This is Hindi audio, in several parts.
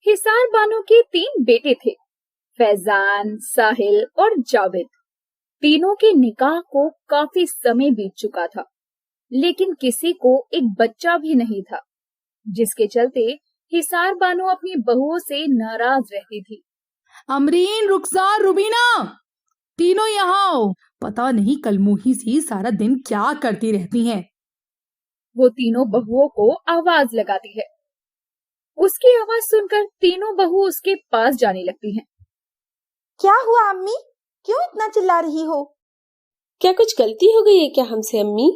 हिसार बानो के 3 बेटे थे, फैजान, साहिल और जावेद। तीनों के निकाह को काफी समय बीत चुका था, लेकिन किसी को एक बच्चा भी नहीं था, जिसके चलते हिसार बानो अपनी बहुओं से नाराज रहती थी। अमरीन, रुखसार, रुबीना, तीनों यहाँ आओ। पता नहीं कलमुही सी सारा दिन क्या करती रहती हैं। वो तीनों बहुओं को आवाज लगाती है। उसकी आवाज सुनकर तीनों बहू उसके पास जाने लगती हैं। क्या हुआ अम्मी, क्यों इतना चिल्ला रही हो? क्या कुछ गलती हो गई है क्या हमसे अम्मी?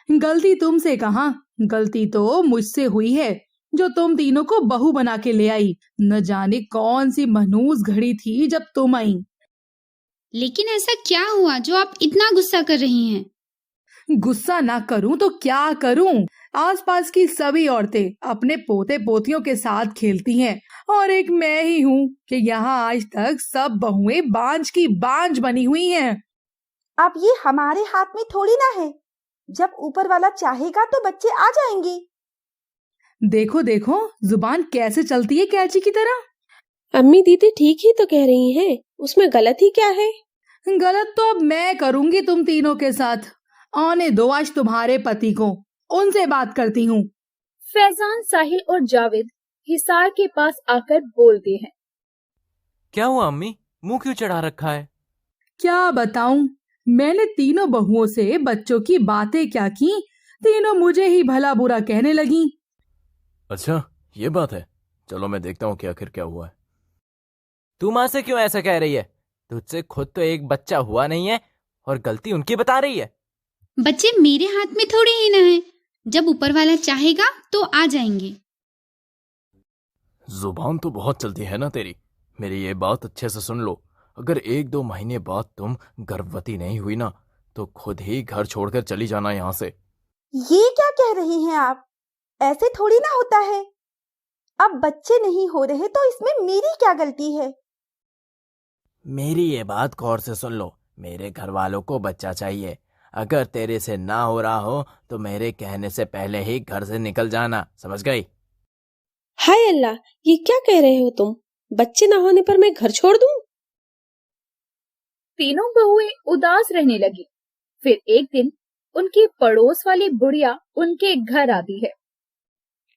गलती तुमसे कहाँ, गलती तो मुझसे हुई है, जो तुम तीनों को बहू बना के ले आई। न जाने कौन सी मनहूस घड़ी थी जब तुम आई। लेकिन ऐसा क्या हुआ जो आप इतना गुस्सा कर रही हैं? गुस्सा ना करूं तो क्या करूं? आसपास की सभी औरतें अपने पोते पोतियों के साथ खेलती हैं और एक मैं ही हूँ कि यहाँ आज तक सब बहुएं बांझ की बांझ बनी हुई हैं। अब ये हमारे हाथ में थोड़ी ना है, जब ऊपर वाला चाहेगा तो बच्चे आ जाएंगे। देखो देखो, जुबान कैसे चलती है कैची की तरह। अम्मी दीदी ठीक ही तो कह रही हैं, उसमें गलत ही क्या है? गलत तो अब मैं करूंगी तुम तीनों के साथ। आने दो आज तुम्हारे पति को, उनसे बात करती हूँ। फैजान, साहिल और जावेद हिसार के पास आकर बोलते हैं। क्या हुआ अम्मी, मुंह क्यों चढ़ा रखा है? क्या बताऊं, मैंने तीनों बहुओं से बच्चों की बातें क्या की, तीनों मुझे ही भला बुरा कहने लगी। अच्छा, ये बात है। चलो मैं देखता हूँ कि आखिर क्या हुआ है। तू माँ से क्यों ऐसा कह रही है? तुझसे खुद तो एक बच्चा हुआ नहीं है और गलती उनकी बता रही है। बच्चे मेरे हाथ में थोड़ी ही ना है, जब ऊपर वाला चाहेगा तो आ जाएंगे। जुबान तो बहुत चलती है ना तेरी। मेरी ये बात अच्छे से सुन लो, अगर 1-2 महीने बाद तुम गर्भवती नहीं हुई ना, तो खुद ही घर छोड़कर चली जाना यहाँ से। ये क्या कह रही हैं आप? ऐसे थोड़ी ना होता है। अब बच्चे नहीं हो रहे तो इसमें मेरी क्या गलती है? मेरी ये बात गौर से सुन लो, मेरे घर वालों को बच्चा चाहिए। अगर तेरे से ना हो रहा हो तो मेरे कहने से पहले ही घर से निकल जाना, समझ गई? हाय अल्लाह, ये क्या कह रहे हो तुम? बच्चे ना होने पर मैं घर छोड़ दूं? तीनों बहुएं उदास रहने लगी। फिर एक दिन उनकी पड़ोस वाली बुढ़िया उनके घर आती है।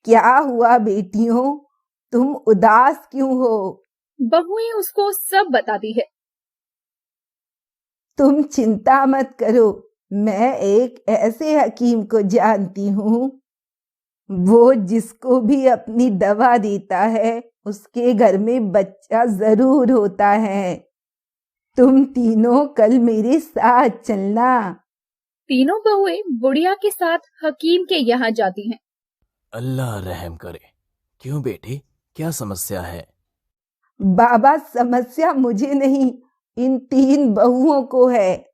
क्या हुआ बेटियों, तुम उदास क्यों हो? बहुएं उसको सब बताती है। तुम चिंता मत करो, मैं एक ऐसे हकीम को जानती हूँ, वो जिसको भी अपनी दवा देता है उसके घर में बच्चा जरूर होता है। तुम तीनों कल मेरे साथ चलना। तीनों बहुएं बुढ़िया के साथ हकीम के यहाँ जाती हैं। अल्लाह रहम करे। क्यों बेटी, क्या समस्या है? बाबा, समस्या मुझे नहीं, इन 3 बहुओं को है।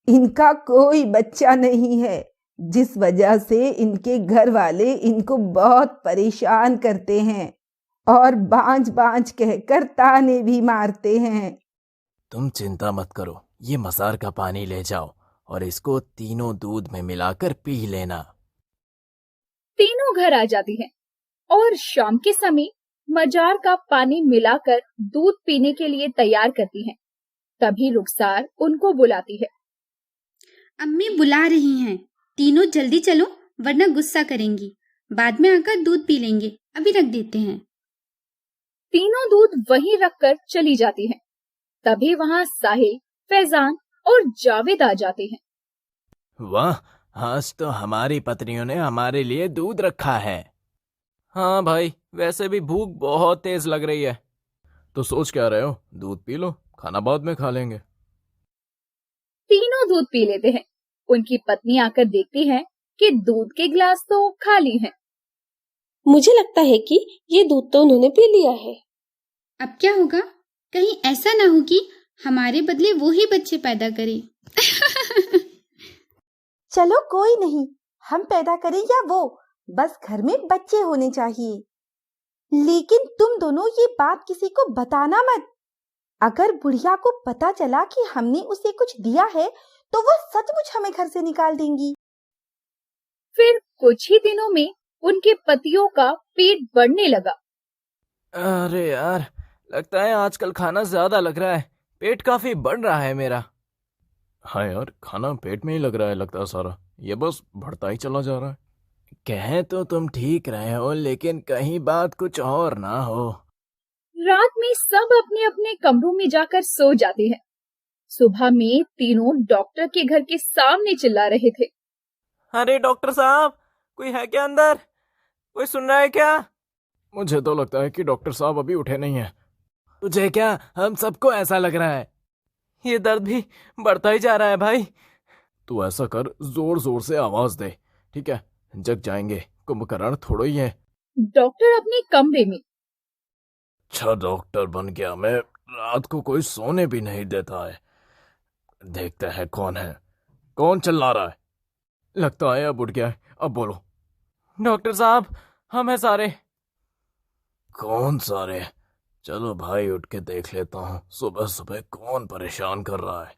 इनका कोई बच्चा नहीं है, जिस वजह से इनके घर वाले इनको बहुत परेशान करते हैं और बांझ बांझ कहकर ताने भी मारते हैं। तुम चिंता मत करो, ये मजार का पानी ले जाओ और इसको तीनों दूध में मिलाकर पी लेना। तीनों घर आ जाती हैं और शाम के समय मजार का पानी मिलाकर दूध पीने के लिए तैयार करती हैं। तभी रुखसार उनको बुलाती है। अम्मी बुला रही हैं, तीनों जल्दी चलो वरना गुस्सा करेंगी। बाद में आकर दूध पी लेंगे, अभी रख देते हैं। तीनों दूध वहीं रखकर चली जाती हैं। तभी वहाँ साहिल, फैजान और जावेद आ जाते हैं। वाह, आज तो हमारी पत्नियों ने हमारे लिए दूध रखा है। हाँ भाई, वैसे भी भूख बहुत तेज लग रही है। तो सोच क्या रहे हो, दूध पी लो, खाना बाद में खा लेंगे। तीनों दूध पी लेते हैं। उनकी पत्नी आकर देखती है कि दूध के गिलास तो खाली हैं। मुझे लगता है कि ये दूध तो उन्होंने पी लिया है। अब क्या होगा, कहीं ऐसा ना हो कि हमारे बदले वो ही बच्चे पैदा करे। चलो कोई नहीं, हम पैदा करें या वो, बस घर में बच्चे होने चाहिए। लेकिन तुम दोनों ये बात किसी को बताना मत। अगर बुढ़िया को पता चला कि हमने उसे कुछ दिया है तो वो सचमुच हमें घर से निकाल देंगी। फिर कुछ ही दिनों में उनके पतियों का पेट बढ़ने लगा। अरे यार, लगता है आजकल खाना ज्यादा लग रहा है। पेट काफी बढ़ रहा है मेरा। हाँ यार, खाना पेट में ही लग रहा है लगता है सारा। ये बस बढ़ता ही चला जा रहा है। कहें तो तुम ठीक रहे हो, लेकिन कहीं बात कुछ और ना हो। रात में सब अपने अपने कमरों में जाकर सो जाते हैं। सुबह में तीनों डॉक्टर के घर के सामने चिल्ला रहे थे। अरे डॉक्टर साहब, कोई है क्या अंदर? कोई सुन रहा है क्या? मुझे तो लगता है कि डॉक्टर साहब अभी उठे नहीं हैं। तुझे क्या, हम सबको ऐसा लग रहा है। ये दर्द भी बढ़ता ही जा रहा है भाई। तू ऐसा कर, जोर जोर से आवाज दे, ठीक है? जग जाएंगे, कुंभकर्ण थोड़ा ही है। डॉक्टर अपने कमरे में। अच्छा डॉक्टर बन गया मैं, रात को कोई सोने भी नहीं देता है। देखते हैं कौन है, कौन चिल्ला रहा है। लगता है अब उठ गया है। अब बोलो। डॉक्टर साहब, हम हैं सारे। कौन सारे? चलो भाई, उठ के देख लेता हूँ सुबह सुबह कौन परेशान कर रहा है।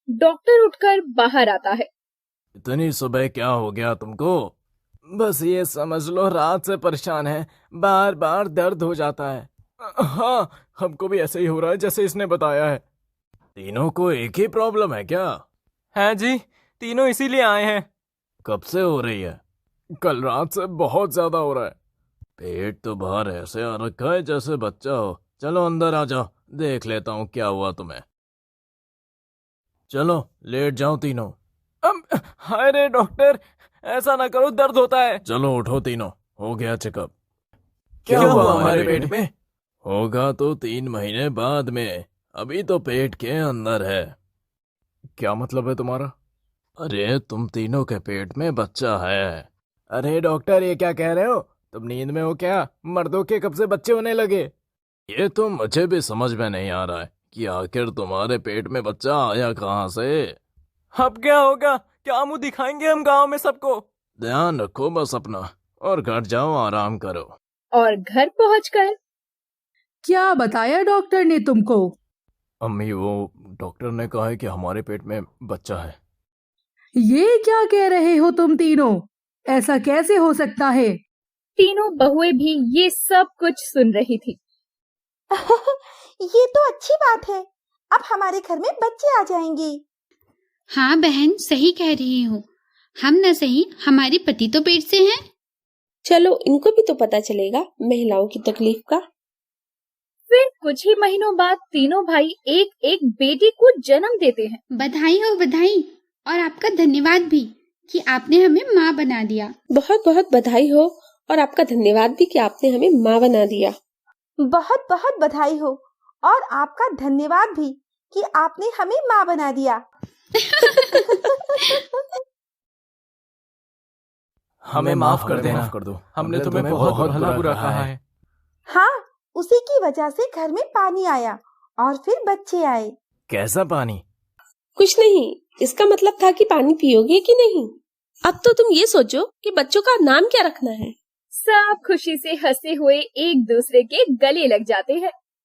डॉक्टर उठकर बाहर आता है। इतनी सुबह क्या हो गया तुमको? बस ये समझ लो, रात से परेशान है, बार बार दर्द हो जाता है। हाँ, हमको भी ऐसे ही हो रहा है जैसे इसने बताया है। तीनों को एक ही प्रॉब्लम है क्या? है जी, तीनों इसीलिए आए हैं। कब से हो रही है? कल रात से बहुत ज्यादा हो रहा है। पेट तो बाहर ऐसे आ रखा है जैसे बच्चा हो। चलो अंदर आ जाओ, देख लेता हूँ क्या हुआ तुम्हें। चलो लेट जाओ तीनों। हाय रे डॉक्टर, ऐसा ना करो, दर्द होता है। चलो उठो तीनों, हो गया चेकअप। क्या हुआ हमारे पेट में? होगा तो 3 महीने बाद में, अभी तो पेट के अंदर है। क्या मतलब है तुम्हारा? अरे तुम तीनों के पेट में बच्चा है। अरे डॉक्टर, ये क्या कह रहे हो? तुम नींद में हो क्या? मर्दों के कब से बच्चे होने लगे? ये तो मुझे भी समझ में नहीं आ रहा है कि आखिर तुम्हारे पेट में बच्चा आया कहाँ से। अब क्या होगा? क्या मुंह दिखाएंगे हम गांव में सबको? ध्यान रखो बस अपना, और घर जाओ आराम करो। और घर पहुंचकर क्या बताया डॉक्टर ने तुमको? अम्मी, वो डॉक्टर ने कहा है कि हमारे पेट में बच्चा है। ये क्या कह रहे हो तुम तीनों? ऐसा कैसे हो सकता है? तीनों बहुएं भी ये सब कुछ सुन रही थी। ये तो अच्छी बात है, अब हमारे घर में बच्चे आ जाएंगे। हाँ बहन, सही कह रही हो। हम न सही, हमारे पति तो पेट से हैं। चलो इनको भी तो पता चलेगा महिलाओं की तकलीफ का। फिर कुछ ही महीनों बाद तीनों भाई एक एक बेटी को जन्म देते हैं। बधाई हो, बधाई। और आपका धन्यवाद भी कि आपने हमें माँ बना दिया। बहुत बहुत बधाई हो, और आपका धन्यवाद भी कि आपने हमें माँ बना दिया। बहुत बहुत बधाई हो, और आपका धन्यवाद भी कि आपने हमें माँ बना दिया। हमें माफ कर देना, कर दो। हमने तुम्हें बहुत भला बुरा कहा है। हाँ, उसी की वजह से घर में पानी आया और फिर बच्चे आए। कैसा पानी? कुछ नहीं, इसका मतलब था कि पानी पियोगे कि नहीं। अब तो तुम ये सोचो कि बच्चों का नाम क्या रखना है। सब खुशी से हंसते हुए एक दूसरे के गले लग जाते हैं।